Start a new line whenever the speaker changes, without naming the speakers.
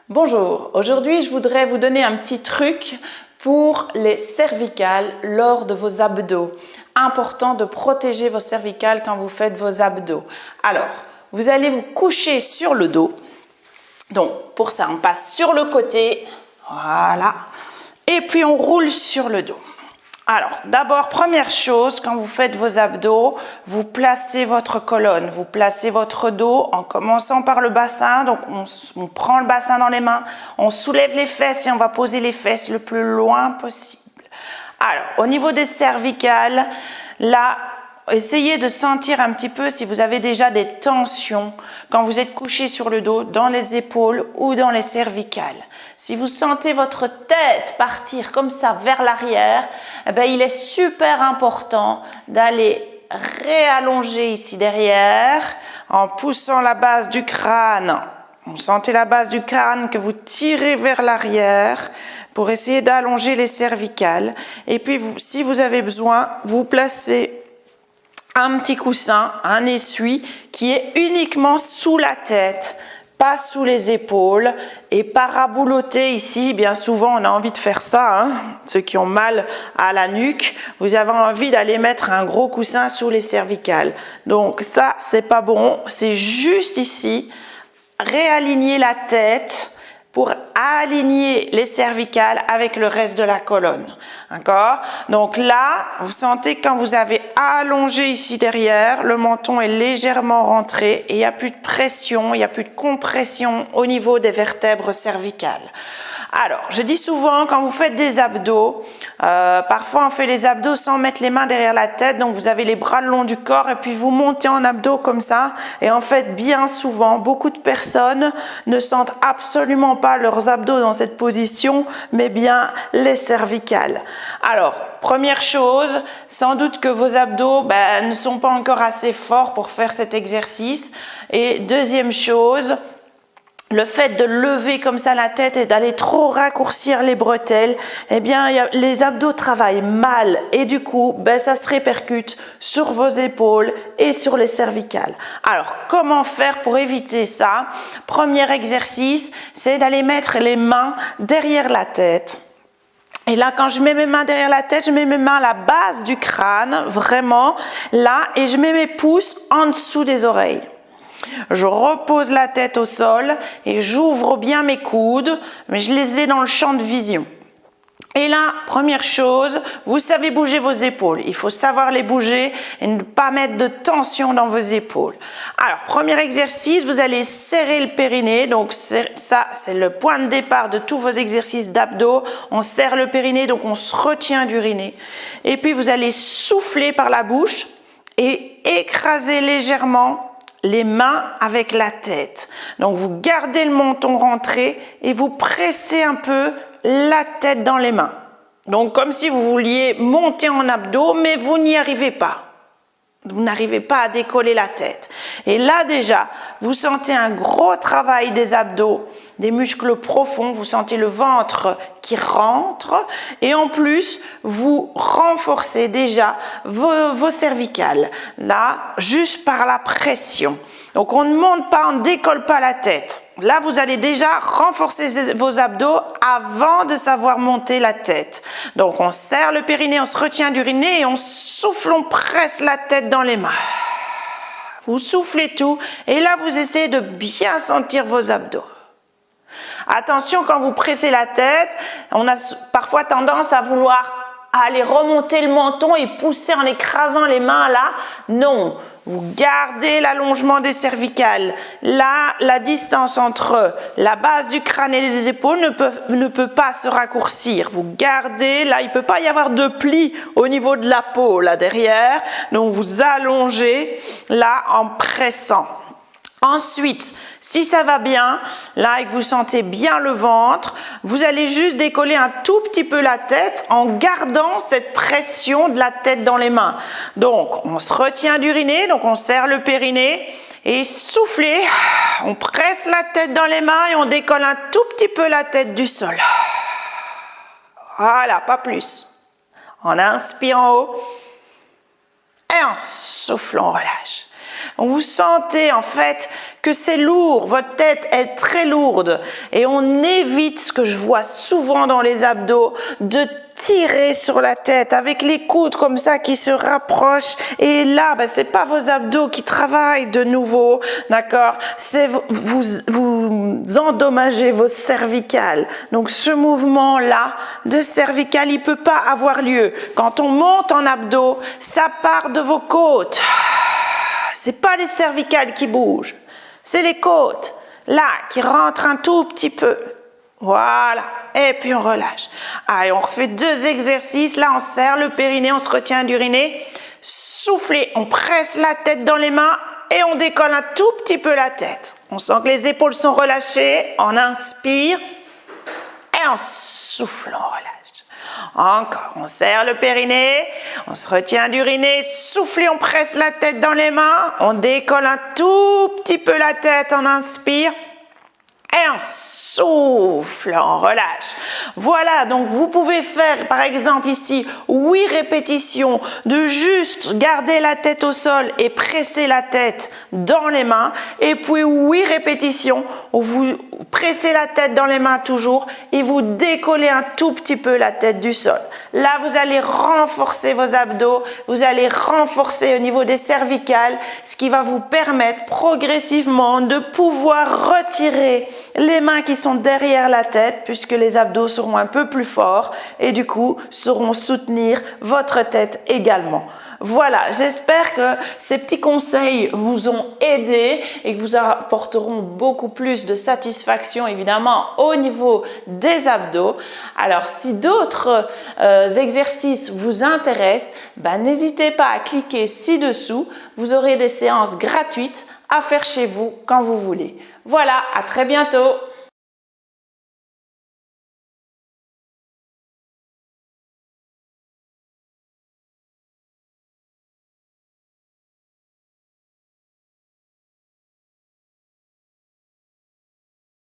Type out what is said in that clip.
Bonjour, aujourd'hui je voudrais vous donner un petit truc pour les cervicales lors de vos abdos. Important de protéger vos cervicales quand vous faites vos abdos. Alors, vous allez vous coucher sur le dos. Donc pour ça, on passe sur le côté, voilà, et puis on roule sur le dos. Alors, d'abord, première chose, quand vous faites vos abdos, vous placez votre colonne, vous placez votre dos en commençant par le bassin. Donc, on prend le bassin dans les mains, on soulève les fesses et on va poser les fesses le plus loin possible. Alors, au niveau des cervicales, là, essayez de sentir un petit peu si vous avez déjà des tensions quand vous êtes couché sur le dos, dans les épaules ou dans les cervicales. Si vous sentez votre tête partir comme ça vers l'arrière, eh bien, il est super important d'aller réallonger ici derrière en poussant la base du crâne. Vous sentez la base du crâne que vous tirez vers l'arrière pour essayer d'allonger les cervicales. Et puis, si vous avez besoin, vous placez un petit coussin, un essuie qui est uniquement sous la tête, pas sous les épaules et parabouloté ici. Bien souvent, on a envie de faire ça, ceux qui ont mal à la nuque, vous avez envie d'aller mettre un gros coussin sous les cervicales. Donc ça, c'est pas bon, c'est juste ici, réaligner la tête pour aligner les cervicales avec le reste de la colonne. D'accord? Donc là, vous sentez quand vous avez allongé ici derrière, le menton est légèrement rentré et il n'y a plus de pression, il n'y a plus de compression au niveau des vertèbres cervicales. Alors, je dis souvent, quand vous faites des abdos, parfois on fait les abdos sans mettre les mains derrière la tête, donc vous avez les bras le long du corps et puis vous montez en abdos comme ça. Et en fait, bien souvent, beaucoup de personnes ne sentent absolument pas leurs abdos dans cette position, mais bien les cervicales. Alors, première chose, sans doute que vos abdos ne sont pas encore assez forts pour faire cet exercice. Et deuxième chose, le fait de lever comme ça la tête et d'aller trop raccourcir les bretelles, eh bien, les abdos travaillent mal et du coup, ça se répercute sur vos épaules et sur les cervicales. Alors, comment faire pour éviter ça? Premier exercice, c'est d'aller mettre les mains derrière la tête. Et là, quand je mets mes mains derrière la tête, je mets mes mains à la base du crâne, vraiment, là, et je mets mes pouces en dessous des oreilles. Je repose la tête au sol et j'ouvre bien mes coudes, mais je les ai dans le champ de vision. Et là, première chose, vous savez bouger vos épaules. Il faut savoir les bouger et ne pas mettre de tension dans vos épaules. Alors, premier exercice, vous allez serrer le périnée. Donc ça, c'est le point de départ de tous vos exercices d'abdos. On serre le périnée, donc on se retient d'uriner. Et puis, vous allez souffler par la bouche et écraser légèrement les mains avec la tête. Donc vous gardez le menton rentré et vous pressez un peu la tête dans les mains. Donc comme si vous vouliez monter en abdos, mais vous n'y arrivez pas. Vous n'arrivez pas à décoller la tête. Et là déjà, vous sentez un gros travail des abdos, des muscles profonds, vous sentez le ventre qui rentre et en plus, vous renforcez déjà vos cervicales. Là, juste par la pression. Donc on ne monte pas, on ne décolle pas la tête. Là, vous allez déjà renforcer vos abdos avant de savoir monter la tête. Donc on serre le périnée, on se retient d'uriner et on souffle, on presse la tête dans les mains. Vous soufflez tout et là, vous essayez de bien sentir vos abdos. Attention, quand vous pressez la tête, on a parfois tendance à vouloir aller remonter le menton et pousser en écrasant les mains là. Non, vous gardez l'allongement des cervicales. Là, la distance entre la base du crâne et les épaules ne peut pas se raccourcir. Vous gardez, là, il ne peut pas y avoir de pli au niveau de la peau, là derrière. Donc, vous allongez, là, en pressant. Ensuite, si ça va bien, là et que vous sentez bien le ventre, vous allez juste décoller un tout petit peu la tête en gardant cette pression de la tête dans les mains. Donc, on se retient d'uriner, donc on serre le périnée et soufflez, on presse la tête dans les mains et on décolle un tout petit peu la tête du sol. Voilà, pas plus. On inspire en haut et en soufflant, on relâche. Vous sentez en fait que c'est lourd, votre tête est très lourde et on évite, ce que je vois souvent dans les abdos, de tirer sur la tête avec les coudes comme ça qui se rapprochent et là, c'est pas vos abdos qui travaillent de nouveau, d'accord? C'est vous endommagez vos cervicales. Donc ce mouvement-là de cervical, il peut pas avoir lieu. Quand on monte en abdos, ça part de vos côtes. C'est pas les cervicales qui bougent, c'est les côtes là qui rentrent un tout petit peu. Voilà, et puis on relâche. Allez, on refait 2 exercices. Là, on serre le périnée, on se retient d'uriner. Soufflez, on presse la tête dans les mains et on décolle un tout petit peu la tête. On sent que les épaules sont relâchées. On inspire et on souffle, on relâche. Encore, on serre le périnée, on se retient d'uriner, soufflez, on presse la tête dans les mains, on décolle un tout petit peu la tête, on inspire et on souffle, on relâche. Voilà, donc vous pouvez faire par exemple ici 8 répétitions de juste garder la tête au sol et presser la tête dans les mains et puis 8 répétitions où vous pressez la tête dans les mains toujours et vous décollez un tout petit peu la tête du sol. Là, vous allez renforcer vos abdos, vous allez renforcer au niveau des cervicales, ce qui va vous permettre progressivement de pouvoir retirer les mains qui sont derrière la tête puisque les abdos seront un peu plus forts et du coup sauront soutenir votre tête également. Voilà, j'espère que ces petits conseils vous ont aidé et que vous apporteront beaucoup plus de satisfaction évidemment au niveau des abdos. Alors si d'autres exercices vous intéressent, n'hésitez pas à cliquer ci-dessous. Vous aurez des séances gratuites à faire chez vous quand vous voulez. Voilà, à très bientôt.